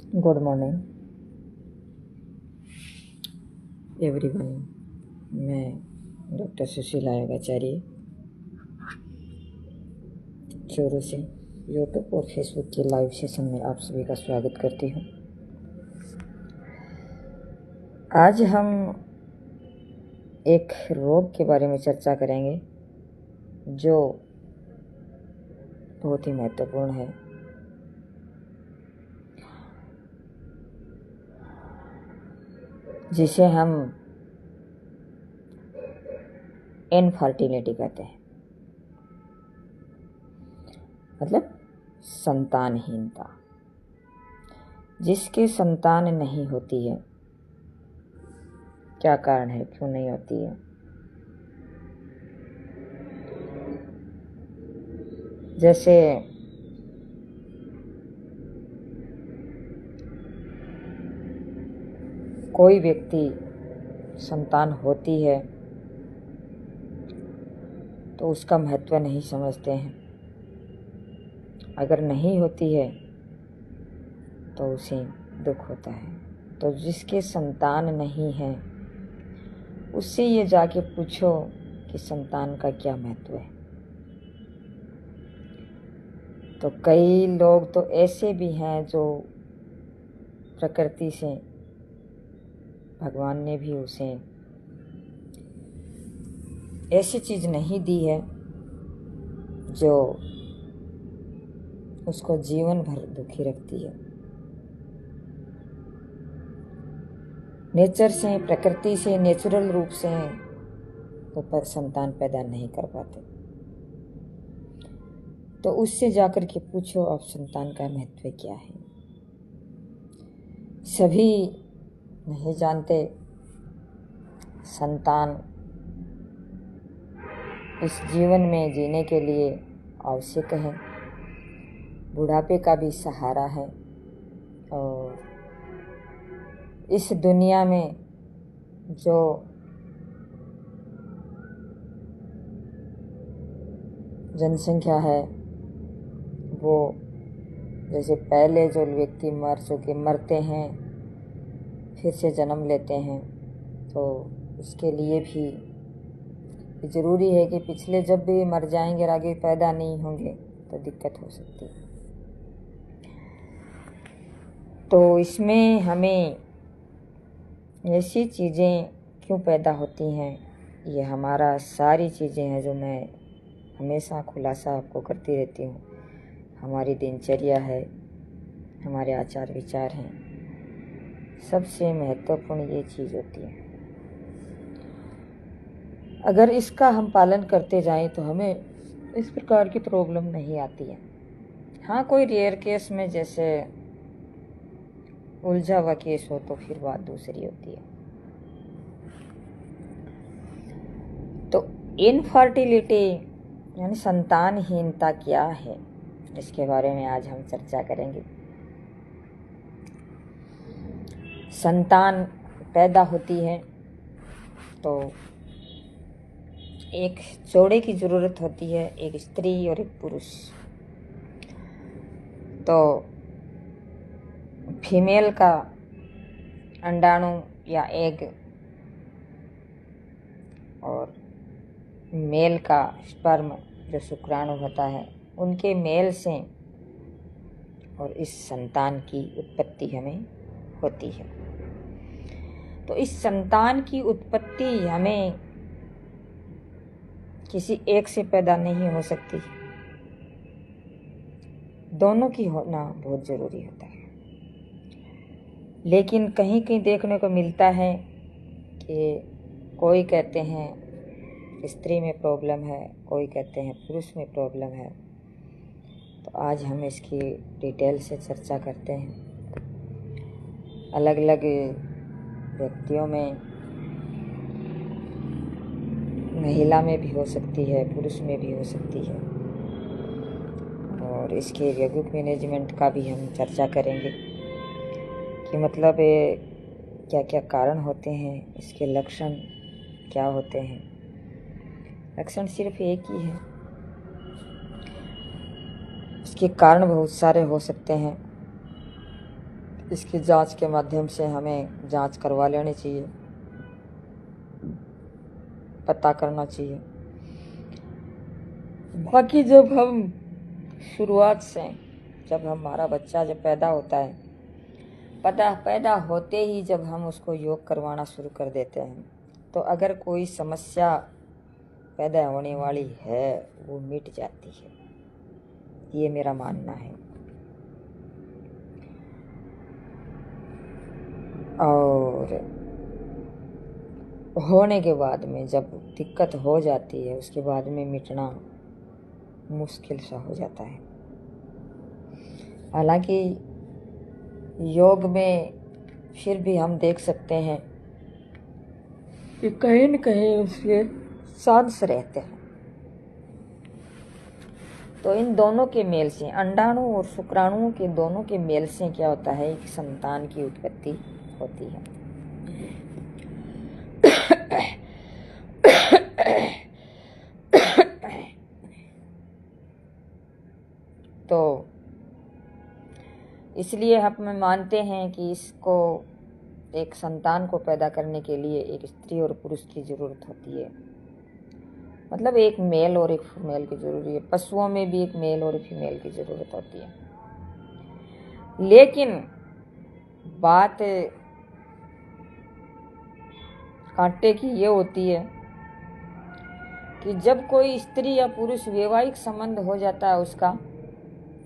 Good morning everyone. मैं doctor Sushila योगाचार्य Churu से YouTube और फेसबुक के लाइव सेशन में आप सभी का स्वागत करती हूँ। आज हम एक रोग के बारे में चर्चा करेंगे जो बहुत ही महत्वपूर्ण है। जिसे हम इनफर्टिलिटी कहते हैं, मतलब संतानहीनता। जिसके संतान नहीं होती है, क्या कारण है, क्यों नहीं होती है? जैसे कोई व्यक्ति संतान होती है तो उसका महत्व नहीं समझते हैं, अगर नहीं होती है तो उसे दुख होता है। तो जिसके संतान नहीं है उससे ये जाके पूछो कि संतान का क्या महत्व है। तो कई लोग तो ऐसे भी हैं जो प्रकृति से भगवान ने भी उसे ऐसी चीज़ नहीं दी है जो उसको जीवन भर दुखी रखती है। नेचर से, प्रकृति से, नेचुरल रूप से वो संतान पैदा नहीं कर पाते। तो उससे जाकर के पूछो अब संतान का महत्व क्या है। सभी नहीं जानते संतान इस जीवन में जीने के लिए आवश्यक है, बुढ़ापे का भी सहारा है, और इस दुनिया में जो जनसंख्या है वो, जैसे पहले जो व्यक्ति मरते हैं फिर से जन्म लेते हैं, तो उसके लिए भी ज़रूरी है कि पिछले जब भी मर जाएंगे और आगे पैदा नहीं होंगे तो दिक्कत हो सकती है। तो इसमें हमें ऐसी चीज़ें क्यों पैदा होती हैं, ये हमारा सारी चीज़ें हैं जो मैं हमेशा खुलासा आपको करती रहती हूँ। हमारी दिनचर्या है, हमारे आचार विचार हैं, सबसे महत्वपूर्ण ये चीज़ होती है। अगर इसका हम पालन करते जाएं तो हमें इस प्रकार की प्रॉब्लम नहीं आती है। हाँ, कोई रेयर केस में जैसे उलझा हुआ केस हो तो फिर बात दूसरी होती है। तो इनफर्टिलिटी यानी संतानहीनता क्या है, इसके बारे में आज हम चर्चा करेंगे। संतान पैदा होती है तो एक जोड़े की ज़रूरत होती है, एक स्त्री और एक पुरुष। तो फीमेल का अंडाणु या एग और मेल का स्पर्म जो शुक्राणु होता है, उनके मेल से और इस संतान की उत्पत्ति हमें होती है। तो इस संतान की उत्पत्ति हमें किसी एक से पैदा नहीं हो सकती, दोनों की होना बहुत ज़रूरी होता है। लेकिन कहीं कहीं देखने को मिलता है कि कोई कहते हैं स्त्री में प्रॉब्लम है, कोई कहते हैं पुरुष में प्रॉब्लम है। तो आज हम इसकी डिटेल से चर्चा करते हैं। अलग अलग व्यक्तियों में, महिला में भी हो सकती है, पुरुष में भी हो सकती है, और इसके यौगिक मैनेजमेंट का भी हम चर्चा करेंगे कि मतलब क्या क्या कारण होते हैं, इसके लक्षण क्या होते हैं। लक्षण सिर्फ एक ही है, इसके कारण बहुत सारे हो सकते हैं। इसकी जांच के माध्यम से हमें जांच करवा लेनी चाहिए, पता करना चाहिए। बाकी जब हम शुरुआत से, जब हमारा बच्चा जब पैदा होता है, पैदा होते ही जब हम उसको योग करवाना शुरू कर देते हैं, तो अगर कोई समस्या पैदा होने वाली है वो मिट जाती है, ये मेरा मानना है। और होने के बाद में जब दिक्कत हो जाती है, उसके बाद में मिटना मुश्किल सा हो जाता है। हालांकि योग में फिर भी हम देख सकते हैं कि कहीं न कहीं उसके सांस रहते हैं। तो इन दोनों के मेल से, अंडाणु और शुक्राणुओं के दोनों के मेल से क्या होता है, एक संतान की उत्पत्ति होती है। तो इसलिए हम मानते हैं कि इसको, एक संतान को पैदा करने के लिए एक स्त्री और पुरुष की जरूरत होती है। मतलब एक मेल और एक फीमेल की जरूरी है। पशुओं में भी एक मेल और फीमेल की जरूरत होती है। लेकिन बात कांटे की ये होती है कि जब कोई स्त्री या पुरुष वैवाहिक संबंध हो जाता है उसका,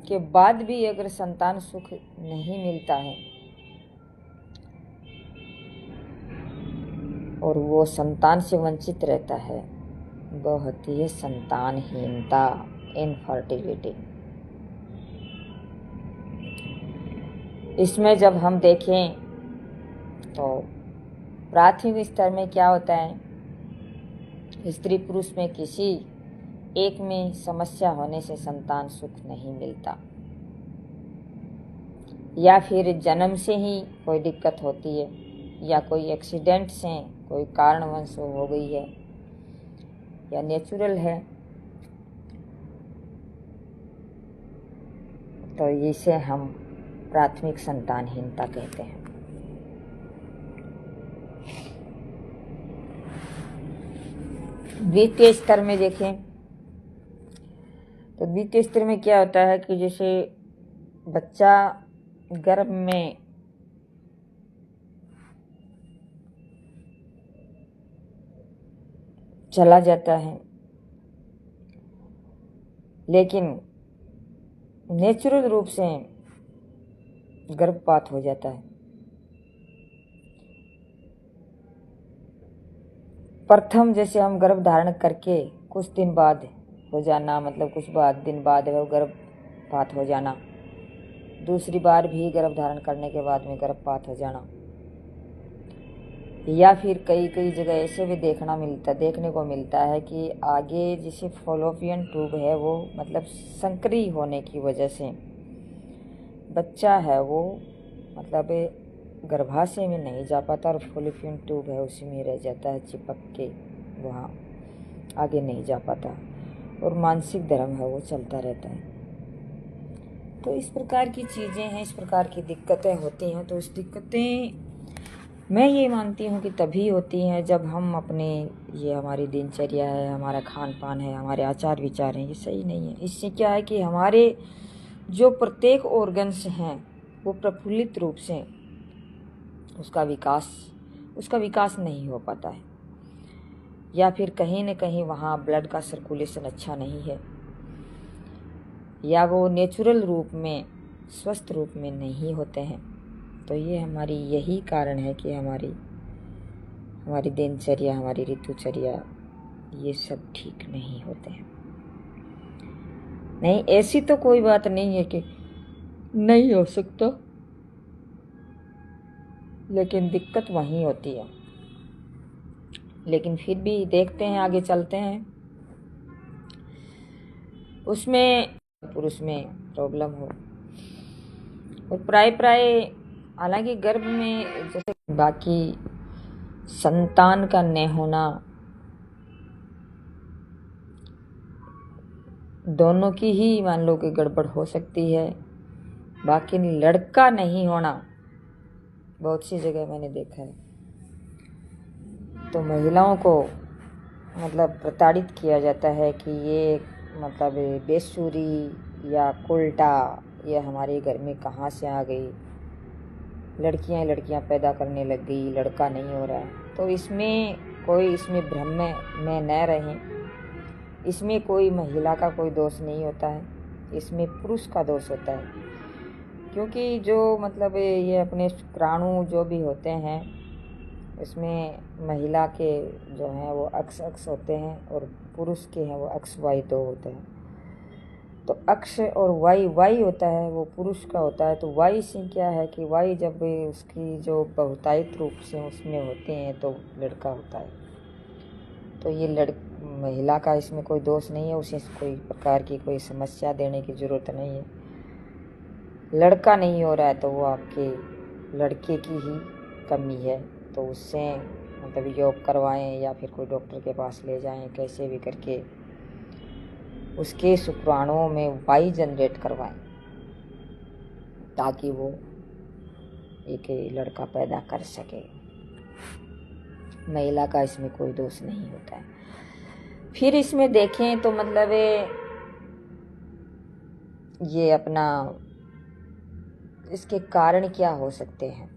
के बाद भी अगर संतान सुख नहीं मिलता है और वो संतान से वंचित रहता है, वो होती है संतानहीनता, इनफर्टिलिटी। इसमें जब हम देखें तो प्राथमिक स्तर में क्या होता है, स्त्री पुरुष में किसी एक में समस्या होने से संतान सुख नहीं मिलता, या फिर जन्म से ही कोई दिक्कत होती है, या कोई एक्सीडेंट से कोई कारणवश हो गई है, या नेचुरल है, तो इसे हम प्राथमिक संतानहीनता कहते हैं। द्वितीय स्तर में देखें तो द्वितीय स्तर में क्या होता है कि जैसे बच्चा गर्भ में चला जाता है, लेकिन नेचुरल रूप से गर्भपात हो जाता है। प्रथम जैसे हम गर्भ धारण करके कुछ दिन बाद हो जाना, मतलब कुछ दिन बाद वो गर्भपात हो जाना, दूसरी बार भी गर्भ धारण करने के बाद में गर्भपात हो जाना, या फिर कई जगह ऐसे भी देखने को मिलता है कि आगे जैसे फॉलोपियन ट्यूब है वो मतलब संकरी होने की वजह से बच्चा है वो मतलब गर्भाशय में नहीं जा पाता और फॉलोपियन ट्यूब है उसी में रह जाता है, चिपक के वहाँ आगे नहीं जा पाता, और मानसिक धर्म है वो चलता रहता है। तो इस प्रकार की चीज़ें हैं, इस प्रकार की दिक्कतें होती हैं। तो इस दिक्कतें मैं ये मानती हूँ कि तभी होती हैं जब हम अपने, ये हमारी दिनचर्या है, हमारा खान पान है, हमारे आचार विचार हैं, ये सही नहीं है। इससे क्या है कि हमारे जो प्रत्येक ऑर्गन्स हैं वो प्रफुल्लित रूप से उसका विकास नहीं हो पाता है, या फिर कहीं न कहीं वहाँ ब्लड का सर्कुलेशन अच्छा नहीं है, या वो नेचुरल रूप में स्वस्थ रूप में नहीं होते हैं। तो ये हमारी यही कारण है कि हमारी दिनचर्या, हमारी ऋतुचर्या, ये सब ठीक नहीं होते हैं। नहीं, ऐसी तो कोई बात नहीं है कि नहीं हो सकता, लेकिन दिक्कत वहीं होती है। लेकिन फिर भी देखते हैं, आगे चलते हैं। उसमें पुरुष में प्रॉब्लम हो, और प्राय हालांकि गर्भ में जैसे बाकी संतान का न होना दोनों की ही मान लो कि गड़बड़ हो सकती है। बाकी लड़का नहीं होना बहुत सी जगह मैंने देखा है। तो महिलाओं को मतलब प्रताड़ित किया जाता है कि ये मतलब बेसुरी या उल्टा, ये हमारे घर में कहाँ से आ गई, लड़कियां पैदा करने लग गई, लड़का नहीं हो रहा है। तो इसमें भ्रम में न रहें। इसमें कोई महिला का कोई दोष नहीं होता है, इसमें पुरुष का दोष होता है। क्योंकि जो मतलब ये अपने शुक्राणु जो भी होते हैं, इसमें महिला के जो हैं वो अक्ष होते हैं और पुरुष के हैं वो अक्ष वाई 2 होते हैं। तो अक्ष और वाई होता है वो पुरुष का होता है। तो वाई से क्या है कि वाई जब उसकी जो बहुतायित रूप से उसमें होते हैं तो लड़का होता है। तो ये महिला का इसमें कोई दोष नहीं है, उसे कोई प्रकार की कोई समस्या देने की ज़रूरत नहीं है। लड़का नहीं हो रहा है तो वो आपके लड़के की ही कमी है। तो उससे मतलब योग करवाएं या फिर कोई डॉक्टर के पास ले जाएं, कैसे भी करके उसके शुक्राणुओं में वाई जनरेट करवाएं ताकि वो एक लड़का पैदा कर सके। महिला का इसमें कोई दोष नहीं होता है। फिर इसमें देखें तो मतलब ये अपना इसके कारण क्या हो सकते हैं।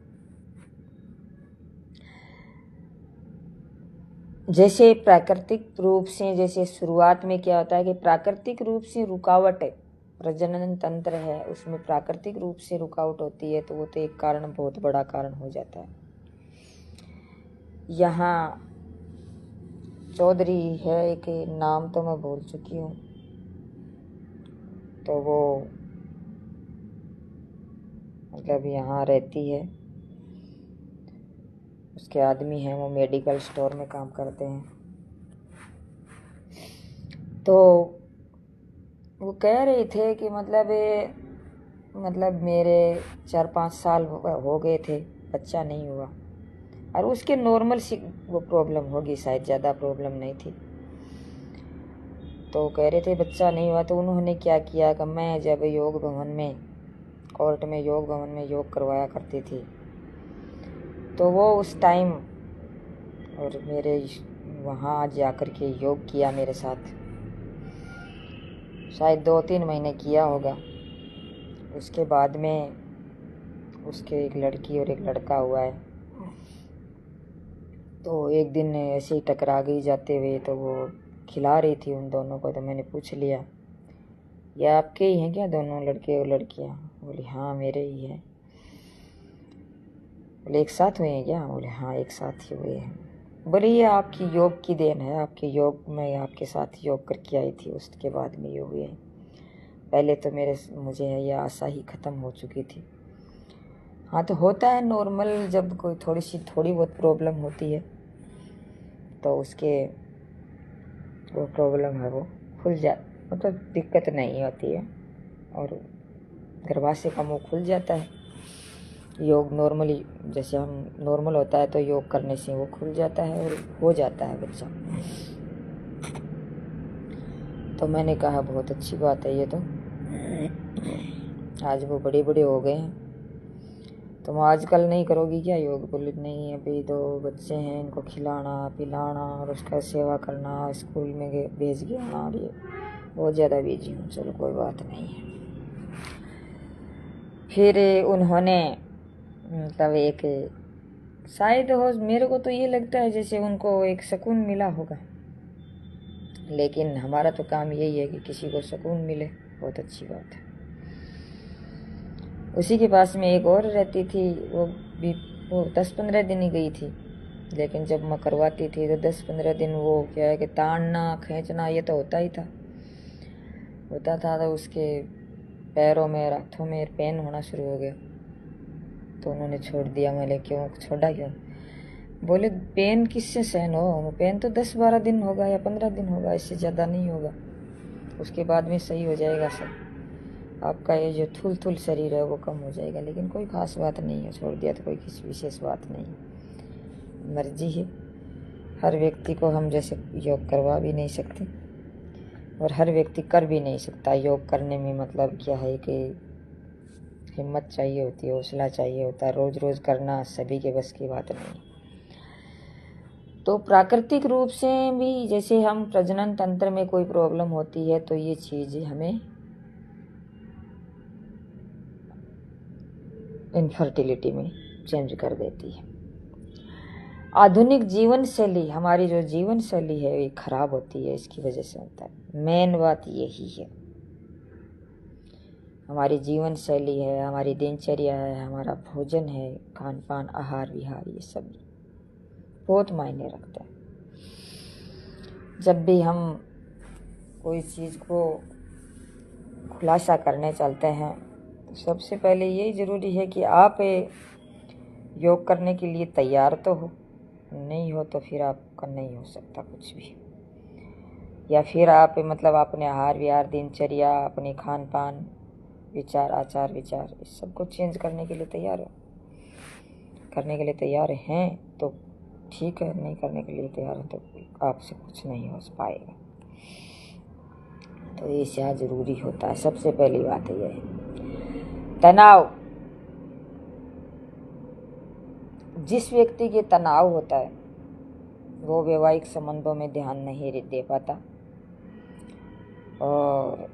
जैसे प्राकृतिक रूप से, जैसे शुरुआत में क्या होता है कि प्राकृतिक रूप से रुकावट है, प्रजनन तंत्र है उसमें प्राकृतिक रूप से रुकावट होती है, तो वो तो एक कारण, बहुत बड़ा कारण हो जाता है। यहाँ चौधरी है एक, नाम तो मैं भूल चुकी हूँ, तो वो मतलब यहाँ रहती है, उसके आदमी हैं वो मेडिकल स्टोर में काम करते हैं। तो वो कह रहे थे कि मतलब मेरे 4-5 साल हो गए थे, बच्चा नहीं हुआ, और उसके नॉर्मल सी वो प्रॉब्लम होगी, शायद ज़्यादा प्रॉब्लम नहीं थी। तो कह रहे थे बच्चा नहीं हुआ। तो उन्होंने क्या किया कि मैं जब योग भवन में, कोर्ट में योग भवन में योग करवाया करती थी, तो वो उस टाइम और मेरे वहाँ जाकर के योग किया मेरे साथ, शायद 2-3 महीने किया होगा। उसके बाद में उसके एक लड़की और एक लड़का हुआ है। तो एक दिन ऐसे ही टकरा गई जाते हुए, तो वो खिला रही थी उन दोनों को। तो मैंने पूछ लिया, ये आपके ही हैं क्या दोनों, लड़के और लड़कियाँ? बोली हाँ मेरे ही हैं। बोले एक साथ हुए हैं क्या? बोले हाँ एक साथ ही हुए हैं। बोले ये आपकी योग की देन है, आपके योग में आपके साथ योग करके आई थी, उसके बाद में ये हुए हैं। पहले तो मुझे ये आशा ही ख़त्म हो चुकी थी। हाँ तो होता है नॉर्मल, जब कोई थोड़ी बहुत प्रॉब्लम होती है तो उसके वो प्रॉब्लम है वो खुल मतलब दिक्कत नहीं होती है, और गर्भाशय का मुंह खुल जाता है। योग नॉर्मली जैसे हम नॉर्मल होता है तो योग करने से वो खुल जाता है और हो जाता है बच्चा। तो मैंने कहा बहुत अच्छी बात है ये तो, आज वो बड़े बड़े हो गए हैं, तुम आजकल नहीं करोगी क्या योग? बोले नहीं, अभी 2 बच्चे हैं, इनको खिलाना पिलाना और उसका सेवा करना, स्कूल में भेज के आना, और ये बहुत ज़्यादा बिजी हूँ। चलो कोई बात नहीं है। फिर उन्होंने मतलब एक शायद हो, मेरे को तो ये लगता है जैसे उनको एक सुकून मिला होगा, लेकिन हमारा तो काम यही है कि किसी को सुकून मिले, बहुत अच्छी बात है। उसी के पास में एक और रहती थी, वो 10-15 दिन ही गई थी, लेकिन जब मैं करवाती थी तो 10-15 दिन वो क्या है कि ताड़ना खींचना ये तो होता था। तो उसके पैरों में और हाथों में पेन होना शुरू हो गया, तो उन्होंने छोड़ दिया। मैंने क्यों छोड़ा? क्यों? बोले पेन किससे सहन हो, पेन तो 10-12 दिन होगा या 15 दिन होगा, इससे ज़्यादा नहीं होगा, उसके बाद में सही हो जाएगा सब, आपका ये जो थुल शरीर है वो कम हो जाएगा। लेकिन कोई ख़ास बात नहीं है, छोड़ दिया तो कोई किसी विशेष बात नहीं, मर्जी है। हर व्यक्ति को हम जैसे योग करवा भी नहीं सकते और हर व्यक्ति कर भी नहीं सकता। योग करने में मतलब क्या है कि हिम्मत चाहिए होती है, हौसला चाहिए होता है। रोज़ रोज़ करना सभी के बस की बात नहीं। तो प्राकृतिक रूप से भी जैसे हम प्रजनन तंत्र में कोई प्रॉब्लम होती है तो ये चीज़ हमें इनफर्टिलिटी में चेंज कर देती है। आधुनिक जीवन शैली, हमारी जो जीवन शैली है ये खराब होती है, इसकी वजह से होता है। मेन बात यही है, हमारी जीवन शैली है, हमारी दिनचर्या है, हमारा भोजन है, खान पान, आहार विहार, ये सब बहुत मायने रखता है। जब भी हम कोई चीज़ को खुलासा करने चलते हैं तो सबसे पहले यही ज़रूरी है कि आप योग करने के लिए तैयार तो हो, नहीं हो तो फिर आपका नहीं हो सकता कुछ भी। या फिर आप मतलब अपने आहार विहार, दिनचर्या, अपने खान पान, विचार, आचार विचार, इस सब को चेंज करने के लिए तैयार हैं तो ठीक है, नहीं करने के लिए तैयार हैं तो आपसे कुछ नहीं हो पाएगा। तो ये क्या ज़रूरी होता है, सबसे पहली बात है ये तनाव। जिस व्यक्ति के तनाव होता है वो वैवाहिक संबंधों में ध्यान नहीं दे पाता। और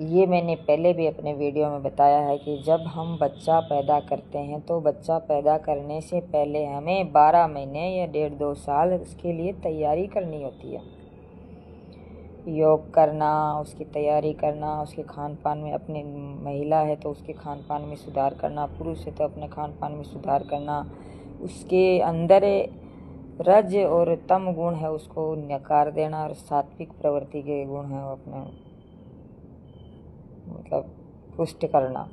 ये मैंने पहले भी अपने वीडियो में बताया है कि जब हम बच्चा पैदा करते हैं तो बच्चा पैदा करने से पहले हमें 12 महीने या 1.5-2 साल उसके लिए तैयारी करनी होती है। योग करना, उसकी तैयारी करना, उसके खान पान में, अपनी महिला है तो उसके खान पान में सुधार करना, पुरुष है तो अपने खान पान में सुधार करना, उसके अंदर रज और तम गुण है उसको नकार देना, और सात्विक प्रवृत्ति के गुण है वो अपने मतलब पुष्ट करना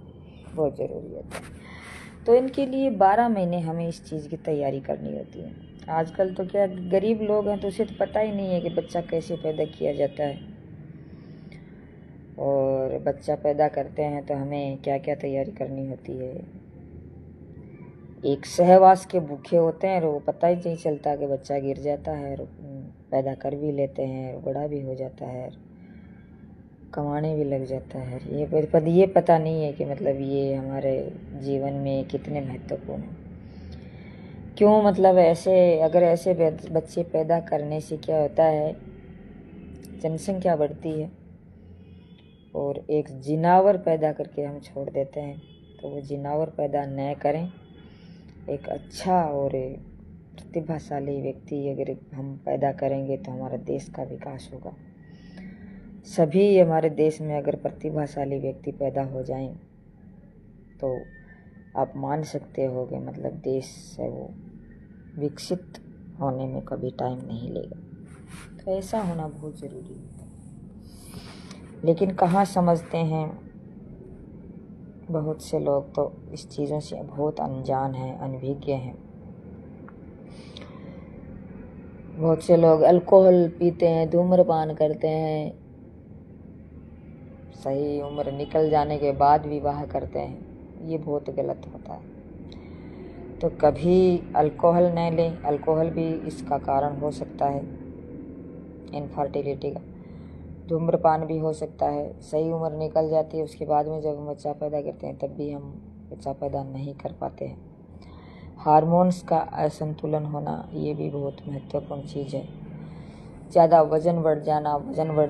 बहुत ज़रूरी है। तो इनके लिए 12 महीने हमें इस चीज़ की तैयारी करनी होती है। आजकल तो क्या गरीब लोग हैं तो उसे तो पता ही नहीं है कि बच्चा कैसे पैदा किया जाता है, और बच्चा पैदा करते हैं तो हमें क्या क्या तैयारी करनी होती है। एक सहवास के भूखे होते हैं और वो पता ही नहीं चलता कि बच्चा गिर जाता है, और पैदा कर भी लेते हैं, बड़ा भी हो जाता है, कमाने भी लग जाता है। ये पता नहीं है कि मतलब ये हमारे जीवन में कितने महत्वपूर्ण हैं। क्यों, मतलब अगर ऐसे बच्चे पैदा करने से क्या होता है, जनसंख्या बढ़ती है और एक जिनावर पैदा करके हम छोड़ देते हैं। तो वो जिनावर पैदा न करें, एक अच्छा और प्रतिभाशाली व्यक्ति अगर हम पैदा करेंगे तो हमारा देश का विकास होगा। सभी हमारे देश में अगर प्रतिभाशाली व्यक्ति पैदा हो जाएं तो आप मान सकते हो कि मतलब देश से वो विकसित होने में कभी टाइम नहीं लेगा। तो ऐसा होना बहुत ज़रूरी है, लेकिन कहाँ समझते हैं। बहुत से लोग तो इस चीज़ों से बहुत अनजान हैं, अनभिज्ञ हैं। बहुत से लोग अल्कोहल पीते हैं, धूम्रपान करते हैं, सही उम्र निकल जाने के बाद विवाह करते हैं। ये बहुत गलत होता है। तो कभी अल्कोहल न लें, अल्कोहल भी इसका कारण हो सकता है इनफर्टिलिटी का। धूम्रपान भी हो सकता है। सही उम्र निकल जाती है, उसके बाद में जब हम बच्चा पैदा करते हैं तब भी हम बच्चा पैदा नहीं कर पाते हैं। हार्मोन्स का असंतुलन होना ये भी बहुत महत्वपूर्ण चीज़ है। ज़्यादा वज़न बढ़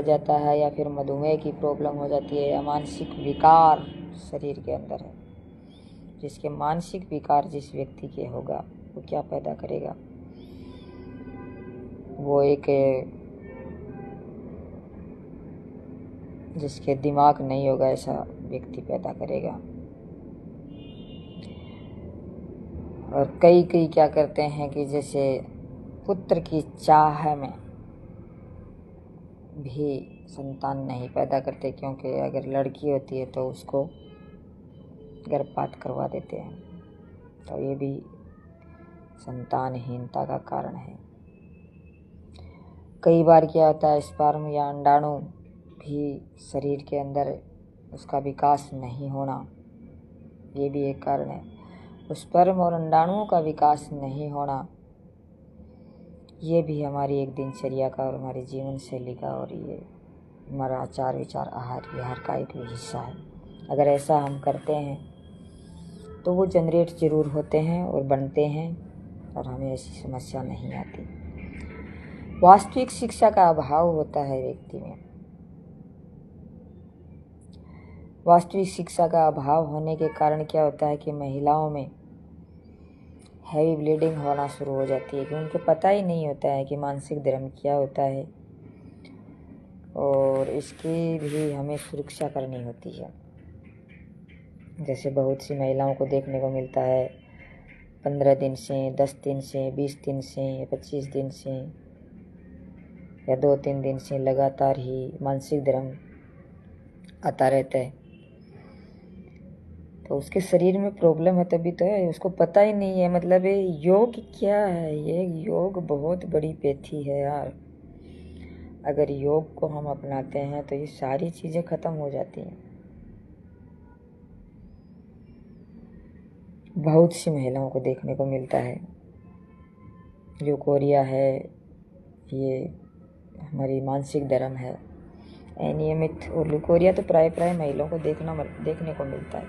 जाता है, या फिर मधुमेह की प्रॉब्लम हो जाती है, या मानसिक विकार शरीर के अंदर है। जिसके मानसिक विकार जिस व्यक्ति के होगा वो क्या पैदा करेगा, वो एक जिसके दिमाग नहीं होगा ऐसा व्यक्ति पैदा करेगा। और कई क्या करते हैं कि जैसे पुत्र की चाह में भी संतान नहीं पैदा करते, क्योंकि अगर लड़की होती है तो उसको गर्भपात करवा देते हैं। तो ये भी संतानहीनता का कारण है। कई बार क्या होता है, स्पर्म या अंडाणु भी शरीर के अंदर उसका विकास नहीं होना, ये भी एक कारण है। स्पर्म और अंडाणुओं का विकास नहीं होना ये भी हमारी एक दिनचर्या का और हमारी जीवन शैली का और ये हमारा आचार विचार, आहार विहार का एक भी हिस्सा है। अगर ऐसा हम करते हैं तो वो जनरेट ज़रूर होते हैं और बनते हैं और हमें ऐसी समस्या नहीं आती। वास्तविक शिक्षा का अभाव होता है व्यक्ति में। वास्तविक शिक्षा का अभाव होने के कारण क्या होता है कि महिलाओं में हैवी ब्लीडिंग होना शुरू हो जाती है कि उनको पता ही नहीं होता है कि मासिक धर्म क्या होता है और इसकी भी हमें सुरक्षा करनी होती है। जैसे बहुत सी महिलाओं को देखने को मिलता है 15 दिन से, 10 दिन से, 20 दिन से, 25 दिन से या 2-3 दिन से लगातार ही मासिक धर्म आता रहता है। तो उसके शरीर में प्रॉब्लम है तभी तो है, उसको पता ही नहीं है। मतलब ये योग क्या है? ये योग बहुत बड़ी पैथी है यार। अगर योग को हम अपनाते हैं तो ये सारी चीज़ें ख़त्म हो जाती हैं। बहुत सी महिलाओं को देखने को मिलता है, ल्यूकोरिया है, ये हमारी मासिक धर्म है, अनियमित। और ल्यूकोरिया तो प्राय महिलाओं को देखने को मिलता है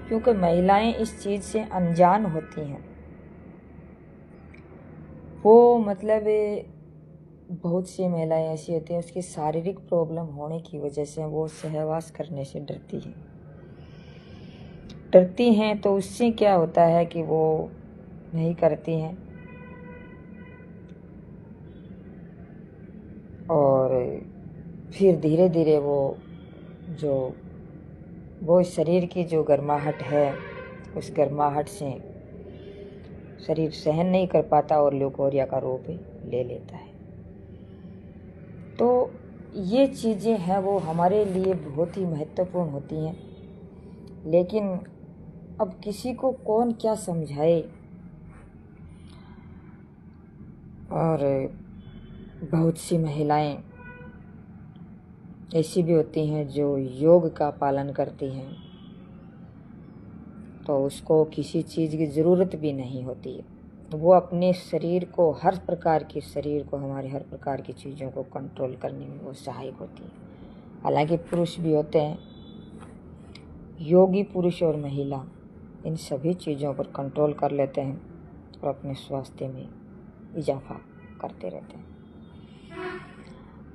क्योंकि महिलाएं इस चीज़ से अनजान होती हैं। वो मतलब बहुत सी महिलाएं ऐसी होती हैं, उसकी शारीरिक प्रॉब्लम होने की वजह से वो सहवास करने से डरती हैं। तो उससे क्या होता है कि वो नहीं करती हैं और फिर धीरे धीरे वो शरीर की जो गर्माहट है, उस गर्माहट से शरीर सहन नहीं कर पाता और ल्यूकोरिया का रूप ले लेता है। तो ये चीज़ें हैं वो हमारे लिए बहुत ही महत्वपूर्ण होती हैं, लेकिन अब किसी को कौन क्या समझाए। और बहुत सी महिलाएं ऐसी भी होती हैं जो योग का पालन करती हैं, तो उसको किसी चीज़ की ज़रूरत भी नहीं होती है। वो अपने शरीर को हमारे हर प्रकार की चीज़ों को कंट्रोल करने में वो सहायक होती है। हालांकि पुरुष भी होते हैं, योगी पुरुष और महिला इन सभी चीज़ों पर कंट्रोल कर लेते हैं और अपने स्वास्थ्य में इजाफा करते रहते हैं।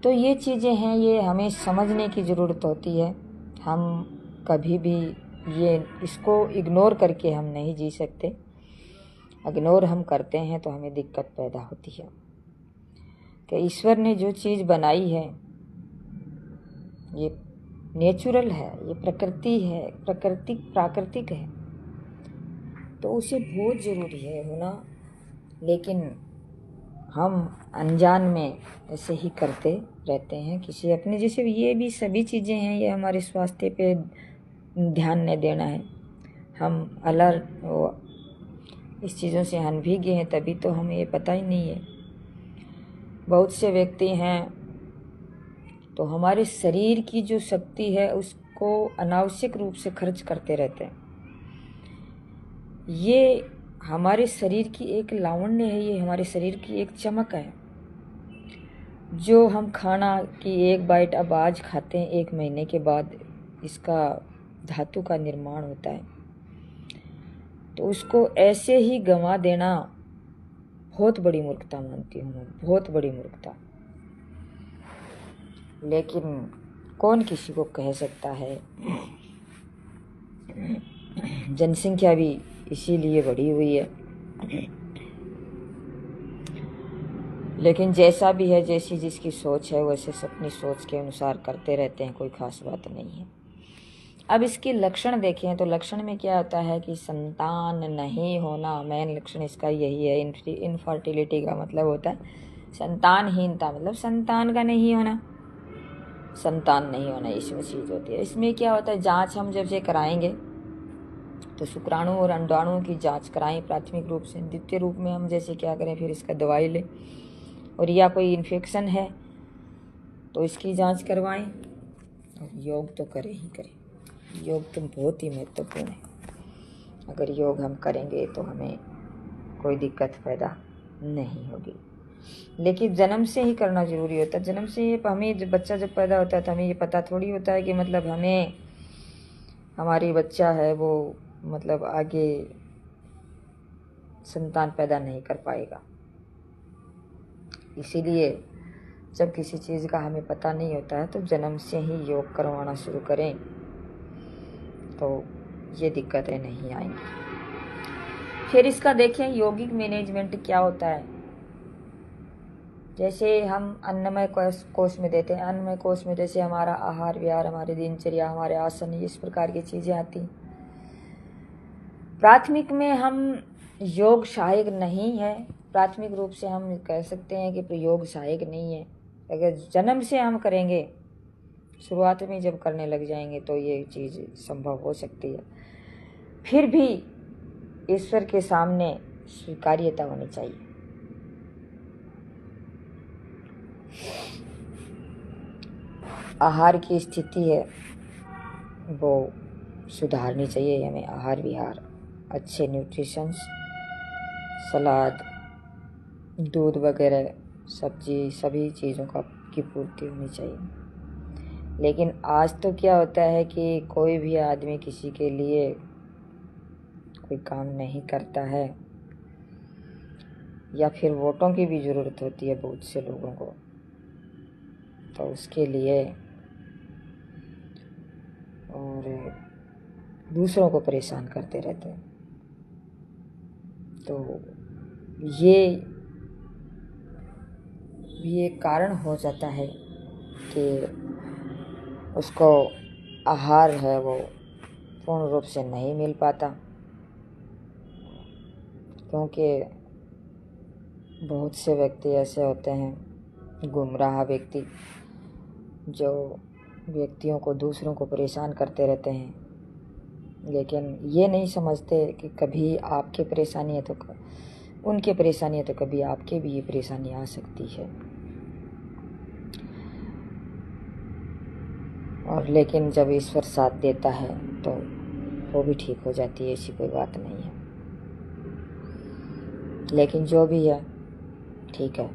तो ये चीज़ें हैं, ये हमें समझने की ज़रूरत होती है। हम कभी भी इसको इग्नोर करके हम नहीं जी सकते। इग्नोर हम करते हैं तो हमें दिक्कत पैदा होती है कि ईश्वर ने जो चीज़ बनाई है ये नेचुरल है, ये प्रकृति है, प्राकृतिक है, तो उसे बहुत ज़रूरी है होना। लेकिन हम अनजान में ऐसे ही करते रहते हैं किसी अपने जैसे। ये भी सभी चीज़ें हैं, ये हमारे स्वास्थ्य पे ध्यान नहीं देना है। हम इस चीज़ों से अनभिज्ञ हैं, तभी तो हमें ये पता ही नहीं है। बहुत से व्यक्ति हैं तो हमारे शरीर की जो शक्ति है उसको अनावश्यक रूप से खर्च करते रहते हैं। ये हमारे शरीर की एक लावण्य है, ये हमारे शरीर की एक चमक है। जो हम खाना की एक बाइट अब आज खाते हैं, 1 महीने के बाद इसका धातु का निर्माण होता है, तो उसको ऐसे ही गंवा देना बहुत बड़ी मूर्खता मानती हूँ मैं, बहुत बड़ी मूर्खता। लेकिन कौन किसी को कह सकता है। जनसंख्या भी इसीलिए बढ़ी हुई है। लेकिन जैसा भी है, जैसी जिसकी सोच है वैसे अपनी सोच के अनुसार करते रहते हैं, कोई खास बात नहीं है। अब इसके लक्षण देखें तो लक्षण में क्या होता है कि संतान नहीं होना, मेन लक्षण इसका यही है। इनफर्टिलिटी का मतलब होता है संतानहीनता, मतलब संतान का नहीं होना, संतान नहीं होना इसमें चीज़ होती है। इसमें क्या होता है, जांच हम जब से कराएंगे तो शुक्राणु और अंडाणुओं की जांच कराएं प्राथमिक रूप से। द्वितीय रूप में हम जैसे क्या करें, फिर इसका दवाई लें, और या कोई इन्फेक्शन है तो इसकी जांच करवाएं। और योग तो करें ही करें, योग तो बहुत ही महत्वपूर्ण है। अगर योग हम करेंगे तो हमें कोई दिक्कत पैदा नहीं होगी। लेकिन जन्म से ही करना ज़रूरी होता है। जन्म से ही हमें बच्चा जब पैदा होता है तो हमें ये पता थोड़ी होता है कि मतलब हमारी बच्चा है वो मतलब आगे संतान पैदा नहीं कर पाएगा। इसीलिए जब किसी चीज़ का हमें पता नहीं होता है तो जन्म से ही योग करवाना शुरू करें तो ये दिक्कतें नहीं आएंगी। फिर इसका देखें यौगिक मैनेजमेंट क्या होता है। जैसे हम अन्नमय कोश में देते हैं, अन्नमय कोश में जैसे हमारा आहार विहार, हमारी दिनचर्या, हमारे आसन, इस प्रकार की चीज़ें आती। प्राथमिक में हम योग सहायक नहीं है, प्राथमिक रूप से हम कह सकते हैं कि योग सहायक नहीं है। अगर जन्म से हम करेंगे, शुरुआत में जब करने लग जाएंगे तो ये चीज़ संभव हो सकती है। फिर भी ईश्वर के सामने स्वीकार्यता होनी चाहिए। आहार की स्थिति है वो सुधारनी चाहिए हमें। आहार विहार, अच्छे न्यूट्रिशंस, सलाद, दूध वगैरह, सब्जी, सभी चीज़ों की पूर्ति होनी चाहिए। लेकिन आज तो क्या होता है कि कोई भी आदमी किसी के लिए कोई काम नहीं करता है, या फिर वोटों की भी ज़रूरत होती है बहुत से लोगों को, तो उसके लिए और दूसरों को परेशान करते रहते हैं। तो ये भी एक कारण हो जाता है कि उसको आहार है वो पूर्ण रूप से नहीं मिल पाता, क्योंकि बहुत से व्यक्ति ऐसे होते हैं, गुमराह व्यक्ति, जो व्यक्तियों को, दूसरों को परेशान करते रहते हैं, लेकिन ये नहीं समझते कि कभी आपके परेशानी है तो उनके परेशानी है तो कभी आपके भी ये परेशानी आ सकती है। और लेकिन जब ईश्वर साथ देता है तो वो भी ठीक हो जाती है, ऐसी कोई बात नहीं है। लेकिन जो भी है ठीक है।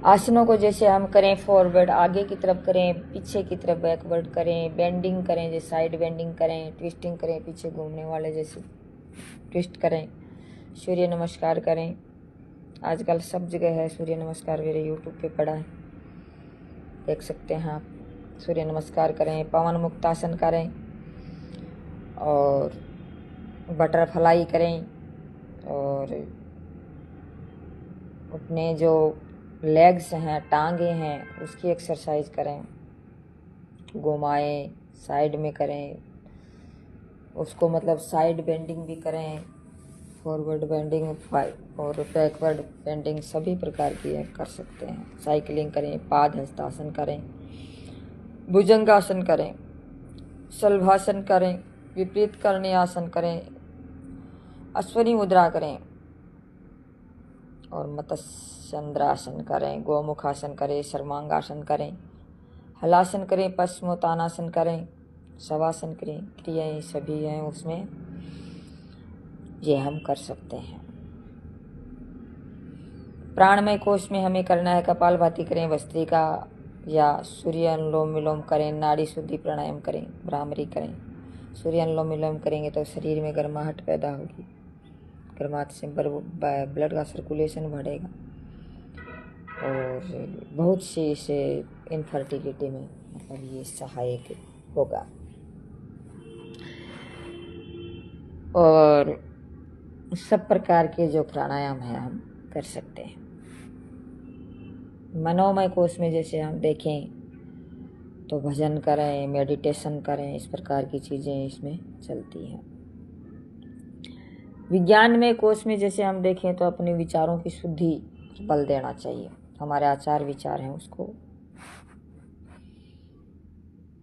आसनों को जैसे हम करें, फॉरवर्ड आगे की तरफ करें, पीछे की तरफ बैकवर्ड करें, बेंडिंग करें, जैसे साइड बेंडिंग करें, ट्विस्टिंग करें, पीछे घूमने वाले जैसे ट्विस्ट करें, सूर्य नमस्कार करें। आजकल सब जगह है सूर्य नमस्कार, मेरे यूट्यूब पे पड़ा है, देख सकते हैं आप। सूर्य नमस्कार करें, पवन मुक्तासन करें और बटरफ्लाई करें, और अपने जो लेग्स हैं, टांगे हैं, उसकी एक्सरसाइज करें, घुमाएं, साइड में करें उसको, मतलब साइड बेंडिंग भी करें, फॉरवर्ड बेंडिंग और बैकवर्ड बेंडिंग सभी प्रकार की कर सकते हैं। साइकिलिंग करें, पाद हस्तासन करें, भुजंगासन करें, शलभासन करें, विपरीत करणी आसन करें, अश्वनी मुद्रा करें और मत्स्यंद्रासन करें, गोमुखासन करें, सर्वांगासन करें, हलासन करें, पश्चिमोत्तानासन करें, शवासन करें। क्रियाएं सभी हैं उसमें, ये हम कर सकते हैं। प्राणमय कोश में हमें करना है कपालभाति करें, भस्त्रिका या सूर्य अनुलोम विलोम करें, नाड़ी शुद्धि प्राणायाम करें, भ्रामरी करें। सूर्य अनुलोम विलोम करेंगे तो शरीर में गर्माहट पैदा होगी, गर्माहट से ब्लड का सर्कुलेशन बढ़ेगा और बहुत सी इसे इनफर्टिलिटी में मतलब ये सहायक होगा। और सब प्रकार के जो प्राणायाम है हम कर सकते हैं। मनोमय कोश में जैसे हम देखें तो भजन करें, मेडिटेशन करें, इस प्रकार की चीज़ें इसमें चलती हैं। विज्ञानमय कोश में जैसे हम देखें तो अपने विचारों की शुद्धि पर बल देना चाहिए। हमारे आचार विचार हैं उसको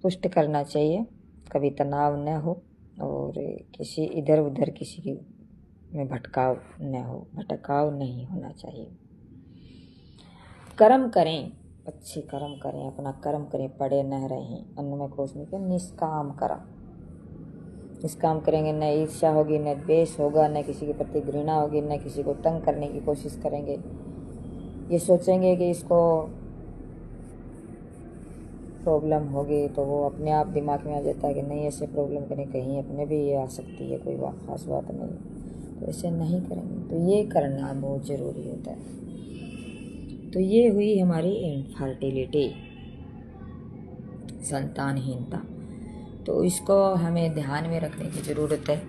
पुष्ट करना चाहिए, कभी तनाव न हो और किसी इधर उधर किसी में भटकाव नहीं होना चाहिए। कर्म करें, अच्छे कर्म करें, अपना कर्म करें, पड़े न रहें। अन्नमय कोश में क्या, निष्काम कर्म, निष्काम करेंगे, न ईर्ष्या होगी, न द्वेष होगा, न किसी के प्रति घृणा होगी, न किसी को तंग करने की कोशिश करेंगे। ये सोचेंगे कि इसको प्रॉब्लम होगी तो वो अपने आप दिमाग में आ जाता है कि नहीं ऐसे प्रॉब्लम करें, कहीं अपने भी ये आ सकती है, कोई ख़ास बात नहीं, तो ऐसे नहीं करेंगे। तो ये करना बहुत ज़रूरी होता है। तो ये हुई हमारी इनफर्टिलिटी, संतानहीनता। तो इसको हमें ध्यान में रखने की ज़रूरत है।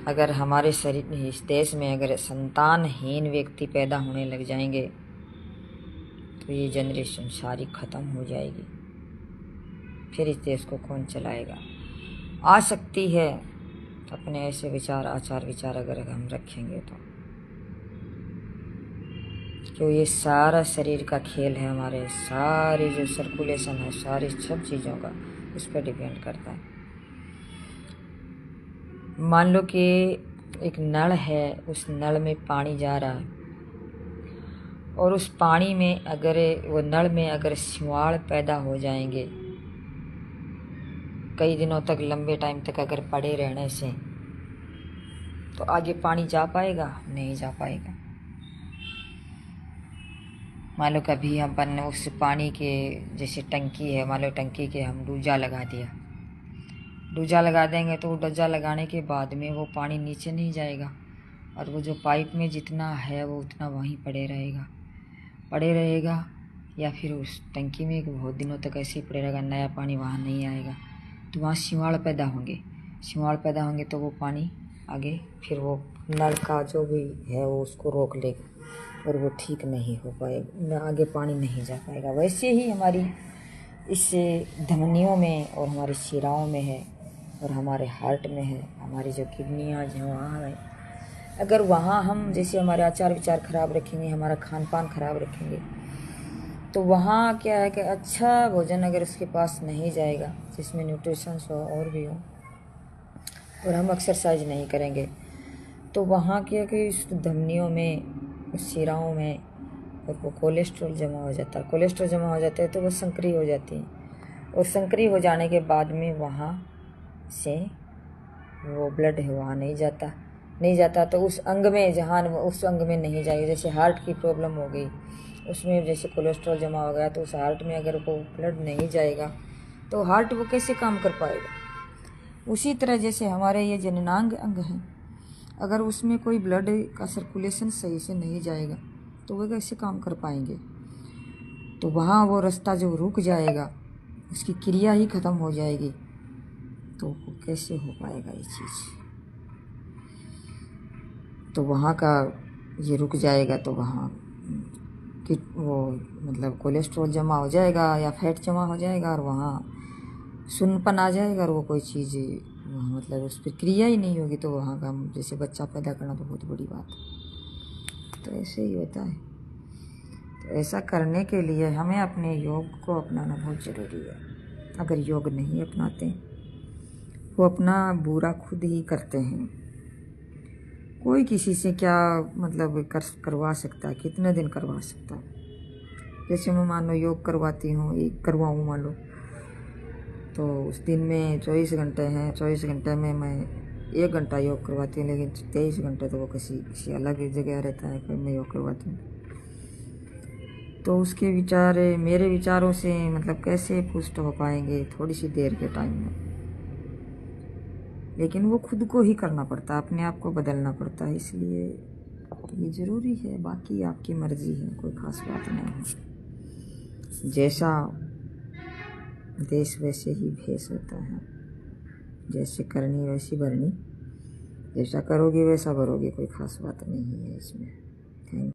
अगर हमारे शरीर इस देश में अगर संतानहीन व्यक्ति पैदा होने लग जाएंगे तो ये जनरेशन सारी ख़त्म हो जाएगी। फिर इस देश को कौन चलाएगा? आ सकती है अपने ऐसे विचार, आचार विचार अगर हम रखेंगे तो, क्यों ये सारा शरीर का खेल है, हमारे सारे जो सर्कुलेशन है सारी सब चीज़ों का उस पर डिपेंड करता है। मान लो कि एक नल है, उस नल में पानी जा रहा है और उस पानी में अगर वो नल में अगर सिंवाड़ पैदा हो जाएंगे कई दिनों तक, लंबे टाइम तक अगर पड़े रहने से, तो आगे पानी जा पाएगा? नहीं जा पाएगा। मान लो कभी अपन उस पानी के जैसे टंकी है, मान लो टंकी के हम डूजा लगा दिया, डूजा लगा देंगे तो डूजा लगाने के बाद में वो पानी नीचे नहीं जाएगा और वो जो पाइप में जितना है वो उतना वहीं पड़े रहेगा, या फिर उस टंकी में बहुत दिनों तक ऐसे ही पड़े रहेगा, नया पानी वहाँ नहीं आएगा। तो वहाँ सिंवाड़ पैदा होंगे तो वो पानी आगे फिर वो नल का जो भी है वो उसको रोक लेगा और वो ठीक नहीं हो पाएगा, आगे पानी नहीं जा पाएगा। वैसे ही हमारी इस धमनियों में और हमारी शिराओं में है और हमारे हार्ट में है, हमारी जो किडनियाँ जो वहाँ है, अगर वहाँ हम जैसे हमारे आचार विचार ख़राब रखेंगे, हमारा खान पान ख़राब रखेंगे, तो वहाँ क्या है कि अच्छा भोजन अगर उसके पास नहीं जाएगा जिसमें न्यूट्रिशंस हो और भी हो, और हम एक्सरसाइज नहीं करेंगे, तो वहाँ क्या कि इस धमनियों में, शिराओं में और वो कोलेस्ट्रॉल जमा हो जाता है, तो वो संक्रिय हो जाती है और संक्रिय हो जाने के बाद में वहाँ से वो ब्लड है वहाँ नहीं जाता तो उस अंग में, जहाँ उस अंग में नहीं जाएगी, जैसे हार्ट की प्रॉब्लम हो गई, उसमें जैसे कोलेस्ट्रॉल जमा हो गया तो उस हार्ट में अगर वो ब्लड नहीं जाएगा तो हार्ट वो कैसे काम कर पाएगा। उसी तरह जैसे हमारे ये जननांग अंग हैं, अगर उसमें कोई ब्लड का सर्कुलेशन सही से नहीं जाएगा तो वो कैसे काम कर पाएंगे। तो वहाँ वो रास्ता जो रुक जाएगा, उसकी क्रिया ही ख़त्म हो जाएगी, तो वो कैसे हो पाएगा ये चीज़। तो वहाँ का ये रुक जाएगा तो वहाँ कि वो मतलब कोलेस्ट्रॉल जमा हो जाएगा या फैट जमा हो जाएगा और वहाँ सुन्नपन आ जाएगा और वो कोई चीज़ मतलब उस पर क्रिया ही नहीं होगी, तो वहाँ का जैसे बच्चा पैदा करना तो बहुत बड़ी बात है। तो ऐसे ही होता है। तो ऐसा करने के लिए हमें अपने योग को अपनाना बहुत ज़रूरी है। अगर योग नहीं अपनाते, वो अपना बुरा खुद ही करते हैं। कोई किसी से क्या मतलब करवा सकता है, कितने दिन करवा सकता है। जैसे मैं मान लो योग करवाती हूँ, करवाऊँ मान लो, तो उस दिन में 24 घंटे हैं, 24 घंटे में मैं 1 घंटा योग करवाती हूँ, लेकिन 23 घंटे तो वो किसी अलग जगह रहता है, फिर मैं योग करवाती हूँ। तो उसके विचार मेरे विचारों से मतलब कैसे पुष्ट हो पाएंगे थोड़ी सी देर के टाइम में। लेकिन वो खुद को ही करना पड़ता है, अपने आप को बदलना पड़ता है, इसलिए ये ज़रूरी है। बाकी आपकी मर्ज़ी है, कोई ख़ास बात नहीं है। जैसा देश वैसे ही भेष होता है, जैसे करनी वैसी भरनी, जैसा करोगे वैसा भरोगे, कोई ख़ास बात नहीं है इसमें। थैंक